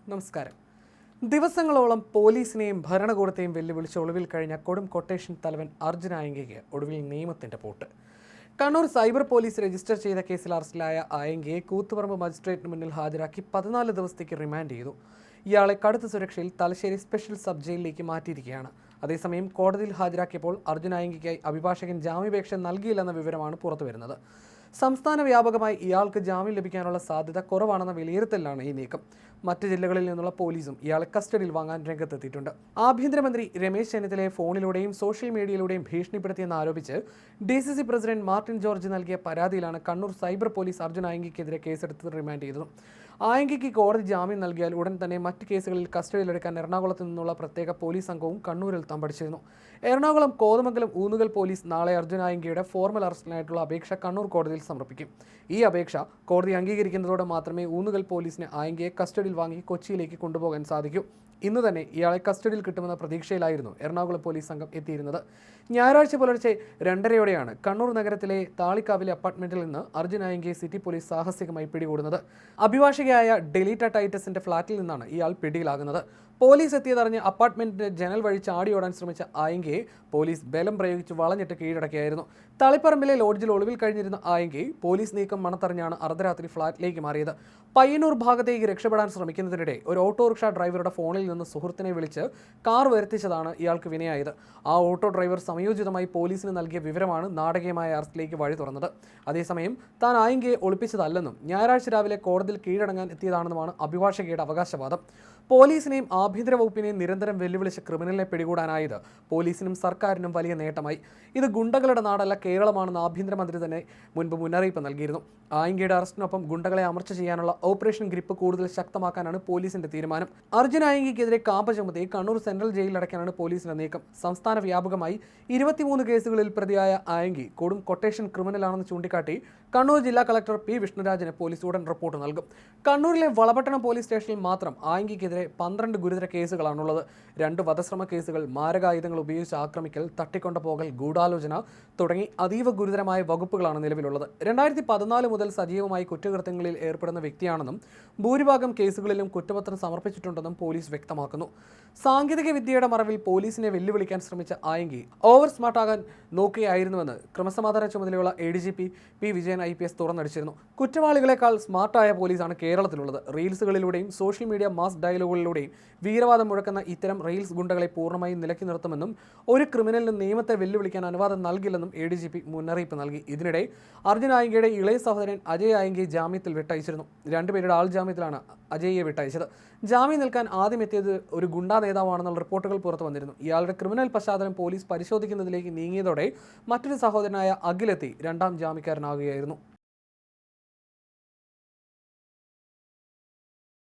നമസ്കാരം. ദിവസങ്ങളോളം പോലീസിനെയും ഭരണകൂടത്തെയും വെല്ലുവിളിച്ച് ഒളിവിൽ കഴിഞ്ഞ കൊടും കൊട്ടേഷൻ തലവൻ അർജുൻ ആയങ്കിക്ക് ഒടുവിൽ നിയമത്തിന്റെ pot. Kannur cyber police register ചെയ്ത കേസിൽ അറസ്റ്റിലായ ആയങ്കിയെ കൂത്തുപറമ്പ് മജിസ്ട്രേറ്റിന് മുന്നിൽ ഹാജരാക്കി 14 ദിവസത്തേക്ക് റിമാൻഡ് ചെയ്തു. ഇയാളെ കടുത്ത സുരക്ഷയിൽ തലശ്ശേരി സ്പെഷ്യൽ സബ് ജയിലിലേക്ക് മാറ്റിയിരിക്കുകയാണ്. അതേസമയം കോടതിയിൽ ഹാജരാക്കിയപ്പോൾ അർജുൻ ആയങ്കിക്കായി അഭിഭാഷകൻ ജാമ്യാപേക്ഷ നൽകിയില്ലെന്ന വിവരമാണ് പുറത്തുവരുന്നത്. സംസ്ഥാന വ്യാപകമായി ഇയാൾക്ക് ജാമ്യം ലഭിക്കാനുള്ള സാധ്യത കുറവാണെന്ന വിലയിരുത്തലിലാണ് ഈ നീക്കം. മറ്റ് ജില്ലകളിൽ നിന്നുള്ള പോലീസും ഇയാളെ കസ്റ്റഡിയിൽ വാങ്ങാൻ രംഗത്തെത്തിയിട്ടുണ്ട്. ആഭ്യന്തരമന്ത്രി രമേശ് ചെന്നിത്തലയെ ഫോണിലൂടെയും സോഷ്യൽ മീഡിയയിലൂടെയും ഭീഷണിപ്പെടുത്തിയെന്ന് ആരോപിച്ച് DCC പ്രസിഡന്റ് മാർട്ടിൻ ജോർജ് നൽകിയ പരാതിയിലാണ് കണ്ണൂർ സൈബർ പോലീസ് അർജുൻ ആയങ്കിക്കെതിരെ കേസെടുത്ത് റിമാൻഡ് ചെയ്തത്. ആയങ്കിക്ക് കോടതി ജാമ്യം നൽകിയാൽ ഉടൻ തന്നെ മറ്റ് കേസുകളിൽ കസ്റ്റഡിയിലെടുക്കാൻ എറണാകുളത്ത് നിന്നുള്ള പ്രത്യേക പോലീസ് സംഘവും കണ്ണൂരിൽ തമ്പടിച്ചിരുന്നു. എറണാകുളം കോതമംഗലം ഊന്നുകൽ പോലീസ് നാളെ അർജുൻ ആയങ്കിയുടെ ഫോർമൽ അറസ്റ്റിനായിട്ടുള്ള അപേക്ഷ കണ്ണൂർ കോടതിയിൽ സമർപ്പിക്കും. ഈ അപേക്ഷ കോടതി അംഗീകരിക്കുന്നതോടെ മാത്രമേ ഊന്നുകൽ പോലീസിന് ആയങ്കിയെ കസ്റ്റഡിയിൽ വാങ്ങി കൊച്ചിയിലേക്ക് കൊണ്ടുപോകാൻ സാധിക്കൂ. ഇന്ന് തന്നെ ഇയാളെ കസ്റ്റഡിയിൽ കിട്ടുമെന്ന പ്രതീക്ഷയിലായിരുന്നു എറണാകുളം പോലീസ് സംഘം എത്തിയിരുന്നത്. ഞായറാഴ്ച പുലർച്ചെ 2:30 കണ്ണൂർ നഗരത്തിലെ താളിക്കാവിലെ അപ്പാർട്ട്മെന്റിൽ നിന്ന് അർജുൻ ആയങ്കിയെ സിറ്റി പോലീസ് സാഹസികമായി പിടികൂടുന്നത്. അഭിഭാഷകയായ ഡെലീറ്റ ടൈറ്റസിന്റെ ഫ്ളാറ്റിൽ നിന്നാണ് ഇയാൾ പിടിയിലാകുന്നത്. പോലീസ് എത്തിയതറിഞ്ഞ് അപ്പാർട്ട്മെന്റിന്റെ ജനൽ വഴി ചാടിയോടാൻ ശ്രമിച്ച ആയങ്കിയെ പോലീസ് ബലം പ്രയോഗിച്ച് വളഞ്ഞിട്ട് കീഴടക്കിയായിരുന്നു. തളിപ്പറമ്പിലെ ലോഡ്ജിൽ ഒളിവിൽ കഴിഞ്ഞിരുന്ന ആയങ്കി പോലീസ് നീക്കം മണത്തറിഞ്ഞാണ് അർദ്ധരാത്രി ഫ്ളാറ്റിലേക്ക് മാറിയത്. പയ്യന്നൂർ ഭാഗത്തേക്ക് രക്ഷപ്പെടാൻ ശ്രമിക്കുന്നതിനിടെ ഒരു ഓട്ടോറിക്ഷ ഡ്രൈവറുടെ ഫോണിൽ നിന്ന് സുഹൃത്തിനെ വിളിച്ച് കാർ വരുത്തിച്ചതാണ് ഇയാൾക്ക് വിനയായത്. ആ ഓട്ടോ ഡ്രൈവർ സമയോചിതമായി പോലീസിന് നൽകിയ വിവരമാണ് നാടകീയമായ അറസ്റ്റിലേക്ക് വഴി തുറന്നത്. അതേസമയം താൻ ആയങ്കിയെ ഒളിപ്പിച്ചതല്ലെന്നും ഞായറാഴ്ച രാവിലെ കോടതിയിൽ കീഴടങ്ങാൻ എത്തിയതാണെന്നുമാണ് അഭിഭാഷകയുടെ അവകാശവാദം. പോലീസിനെയും ആഭ്യന്തര വകുപ്പിനെയും നിരന്തരം വെല്ലുവിളിച്ച ക്രിമിനലിനെ പിടികൂടാനായത് പോലീസിനും സർക്കാരിനും വലിയ നേട്ടമായി. ഇത് ഗുണ്ടകളുടെ നാടല്ല, കേരളമാണെന്ന് ആഭ്യന്തരമന്ത്രി തന്നെ മുൻപ് മുന്നറിയിപ്പ് നൽകിയിരുന്നു. ആയങ്കിയുടെ അറസ്റ്റിനൊപ്പം ഗുണ്ടകളെ അമർച്ച ചെയ്യാനുള്ള ഓപ്പറേഷൻ ഗ്രിപ്പ് കൂടുതൽ ശക്തമാക്കാനാണ് പോലീസിന്റെ തീരുമാനം. അർജുൻ ആയങ്കിക്കെതിരെ കാപ്പ ചുമത്തി കണ്ണൂർ സെൻട്രൽ ജയിലിൽ അടയ്ക്കാനാണ് പോലീസിന്റെ നീക്കം. സംസ്ഥാന വ്യാപകമായി 23 കേസുകളിൽ പ്രതിയായ ആയങ്കി കൊടും കൊട്ടേഷൻ ക്രിമിനലാണെന്ന് ചൂണ്ടിക്കാട്ടി കണ്ണൂർ ജില്ലാ കളക്ടർ P. വിഷ്ണുരാജിന് പോലീസ് ഉടൻ റിപ്പോർട്ട് നൽകും. കണ്ണൂരിലെ വളപട്ടണം പോലീസ് സ്റ്റേഷനിൽ മാത്രം ആയങ്കിക്കെതിരെ 12 ഗുരുതര കേസുകളാണുള്ളത്. 2 വധശ്രമ കേസുകൾ, മാരകായുധങ്ങൾ ഉപയോഗിച്ച് ആക്രമിക്കൽ, തട്ടിക്കൊണ്ടുപോകൽ, ഗൂഢാലോചന തുടങ്ങി അതീവ ഗുരുതരമായ വകുപ്പുകളാണ് നിലവിലുള്ളത്. 2014 മുതൽ സജീവമായി കുറ്റകൃത്യങ്ങളിൽ ഏർപ്പെടുന്ന വ്യക്തിയാണെന്നും ഭൂരിഭാഗം കേസുകളിലും കുറ്റപത്രം സമർപ്പിച്ചിട്ടുണ്ടെന്നും പോലീസ് വ്യക്തമാക്കുന്നു. സാങ്കേതിക വിദ്യയുടെ മറവിൽ പോലീസിനെ വെല്ലുവിളിക്കാൻ ശ്രമിച്ച ആയങ്കി ഓവർ സ്മാർട്ടാകാൻ നോക്കുകയായിരുന്നുവെന്ന് ക്രമസമാധാന ചുമതലയുള്ള ADGP P. വിജയൻ IPS തുറന്നടിച്ചിരുന്നു. കുറ്റവാളികളെക്കാൾ സ്മാർട്ടായ പോലീസാണ് കേരളത്തിലുള്ളത്. റീൽസുകളിലൂടെയും സോഷ്യൽ മീഡിയ മാസ് ഡയലോഗുകളിലൂടെയും വീരവാദം മുഴക്കുന്ന ഇത്തരം റീൽസ് ഗുണ്ടകളെ പൂർണ്ണമായും നിലയ്ക്ക് നിർത്തുമെന്നും ഒരു ക്രിമിനലിനും നിയമത്തെ വെല്ലുവിളിക്കാൻ അനുവാദം നൽകില്ലെന്നും ADGP മുന്നറിയിപ്പ് നൽകി. ഇതിനിടെ അർജുൻ ആയങ്കിയുടെ ഇളയ സഹോദരൻ അജയ് ആയങ്കി ജാമ്യത്തിൽ വിട്ടയച്ചിരുന്നു. 2 പേരുടെ ആൾ ജാമ്യത്തിലാണ് അജയ്യെ വിട്ടയച്ചത്. ജാമ്യം നിൽക്കാൻ ആദ്യം എത്തിയത് ഒരു ഗുണ്ടാ നേതാവാണെന്നുള്ള റിപ്പോർട്ടുകൾ പുറത്തു വന്നിരുന്നു. ഇയാളുടെ ക്രിമിനൽ പശ്ചാത്തലം പോലീസ് പരിശോധിക്കുന്നതിലേക്ക് നീങ്ങിയതോടെ മറ്റൊരു സഹോദരനായ അഖിലെത്തി 2ാം ജാമ്യക്കാരനാകുകയായിരുന്നു.